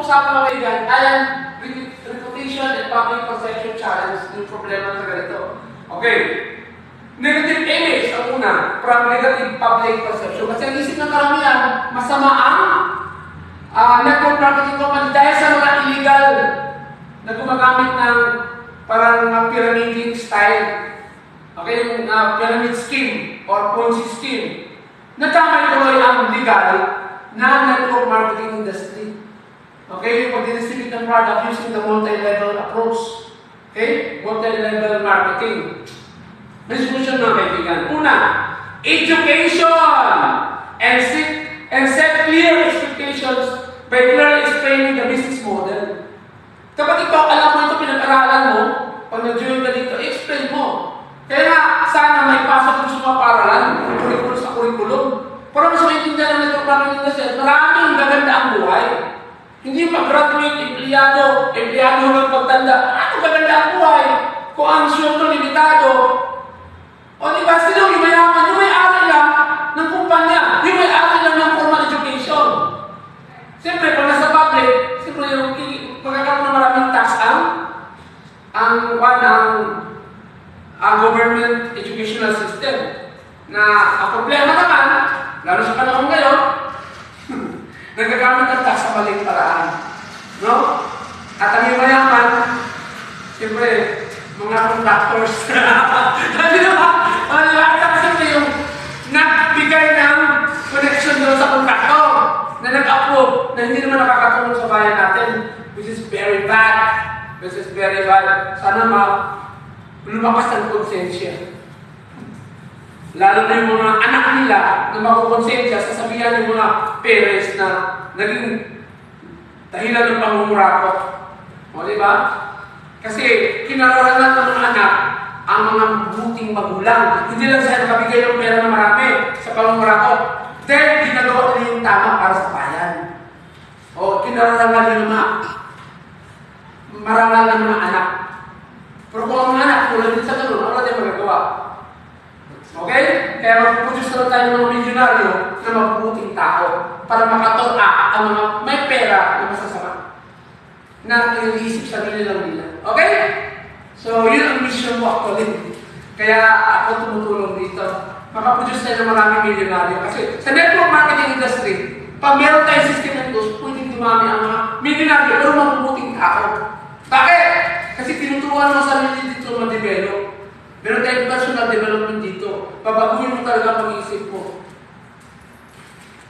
pag-uusapan mga kaibigan ay ang reputation and public perception challenge yung problema sa ganito. Okay. Negative image ang una from negative public perception. Kasi ang isip ng karamihan, masama ang network marketing company dahil sa mga illegal na gumagamit ng parang pyramiding style. Okay, yung pyramid scheme or Ponzi scheme. Nagkamay tuloy ang legal na network marketing industry. Okay, yung pag-distribute ng product using the multi-level approach. Okay, multi-level marketing. May solution mga kaibigan. Una, education and set clear expectations by clearly explaining the business model. Kapag ikaw alam mo ito, pinag-aralan mo, pag nag-join ka dito, explain mo. Kaya nga, sana may pasok mo sa mga paralan, curriculum sa curriculum. Para mas maintindihan ng network marketing industry, maraming gaganda ang buhay. Hindi mag-graduate, empleyado hanggang pagtanda. Ano gaganda ang buhay? Kung ang syurto limitado, o di ba, sila yung mayaman, yung may-ari lang ng kumpanya, yung may-ari lang ng formal education. Siyempre, pag nasa public, siyempre yung magkakaroon ng maraming tax ang government educational system. Na ang problema naman, lalo sa panahon ngayon, nagagamit ng tax sa maling paraan. No? At ang yung mayaman, siyempre, mga contractors. Hindi naman, siyempre yung nagbigay ng connection doon sa contractor na nag-approve na hindi naman nakakatulong sa bayan natin, which is very bad. Sana lumakas ng konsensya. Lalo na yung mga anak nila na makukonsensya, sasabihan yung mga parents na naging dahilan ng pangumurakot. O, di ba? Kasi kinararangan ng mga anak ang mga buting magulang. Hindi lang sila nakabigay ng pera na marami sa pangumurakot. Dahil ginagawa nila yung tama para sa bayan. O, kinararangan nila mga marangal ng mga anak. Pero kung ang mga anak, tulad din sa ganun, wala tayong magagawa. Okay? Kaya mag-produce na tayo ng mga milyonaryo na mabubuting tao para makatora ang mga may pera na masasama na iniisip sa lang nila. Okay? So, yun ang mission mo actually. Kaya ako tumutulong dito. Makaproduce tayo ng maraming milyonaryo. Kasi sa network marketing industry, pag meron tayong system ng tools, pwedeng dumami ang mga milyonaryo pero mabubuting tao. Bakit? Kasi tinuturuan mo sa sarili dito ma-develop. Meron tayong personal development dito. Babaguhin mo talaga ang pag-iisip mo.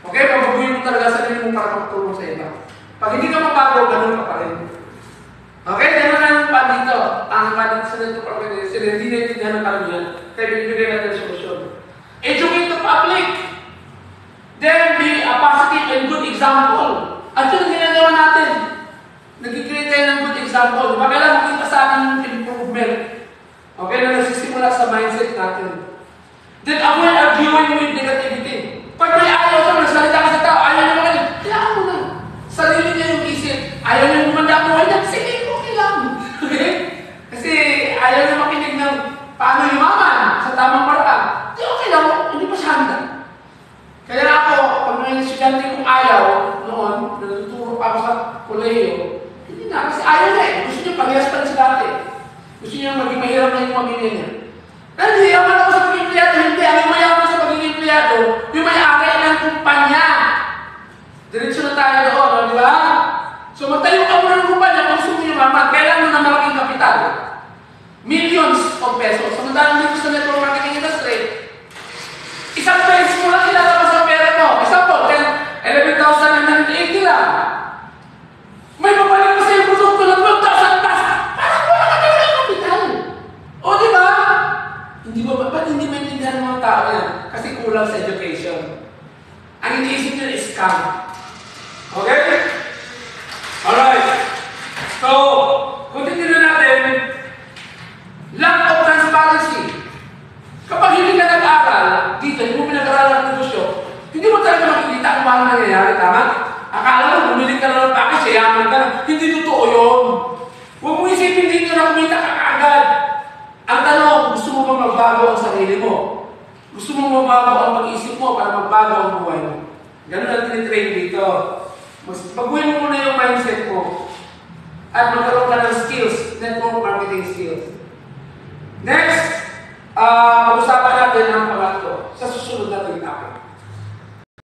Okay? Babaguhin mo talaga sa sarili mo para makatulong sa iba. Pag hindi ka mabago, ganun ka pa rin. Okay? Ganun na yung pan dito. Ang pan dito sa network marketing, sila hindi naintindihan ng karamihan. Kaya binibigay natin ang solusyon. Educate the public. Then be a positive and good example. At yun ang ginagawa natin. Nag-create tayo ng good example. Kailangan makita sa ating improvement. Okay, na nagsisimula sa mindset natin. Then avoid arguing with negativity. Pag may ayaw ka, nagsalita ka sa tao, ayaw niya magaling, kailangan mo na. Sarili niya yung isip. Ayaw niya gumanda ang buhay niya, sige, okay lang. Okay? Kasi ayaw niya makinig ng paano yumaman sa tamang paraan. Di okay lang, hindi pa siya handa. Kaya ako, pag may estudyante kong ayaw, noon, natuturo pa ako sa kolehiyo, hindi na, kasi ayaw niya eh. Gusto niya parehas pa rin sa dati. Gusto niya maging mahirap na yung pamilya niya. Hindi, yaman ako sa pagiging empleyado. Hindi, ang mayaman sa pagiging empleyado, yung may-ari ng kumpanya. Diretso na tayo doon, di ba? So magtayo ka muna ng kumpanya, kung gusto mo yumaman, kailangan mo na malaking kapital. Millions of pesos. Samantalang dito sa network marketing industry, isang pesos mo lang ilalabas ang pera mo. Example, 11,980 lang. May babalik pa sa yung produkto ng 12,000 plus. Parang wala ka talaga yung kapital. O, di ba? Hindi ba, ba't hindi maintindihan ng mga tao yan? Kasi kulang sa education. Ang iniisip nyo is scam. Okay? Alright. So, kung titignan natin, lack of transparency. Kapag hindi ka nag-aaral, dito, hindi mo pinag-aaral ng negosyo, hindi mo talaga makikita kung paano nangyayari, tama? Akala mo, bumili ka lang ng package, yaman ka lang. Hindi totoo yun. Huwag mo isipin dito na kumita ka agad. Ang tanong, gusto mo ba magbago ang sarili mo? Gusto mo magbago ang pag-isip mo para magbago ang buhay mo? Ganun ang tinitrain dito. Mas baguhin mo muna yung mindset mo at magkaroon ka ng skills, network marketing skills. Next,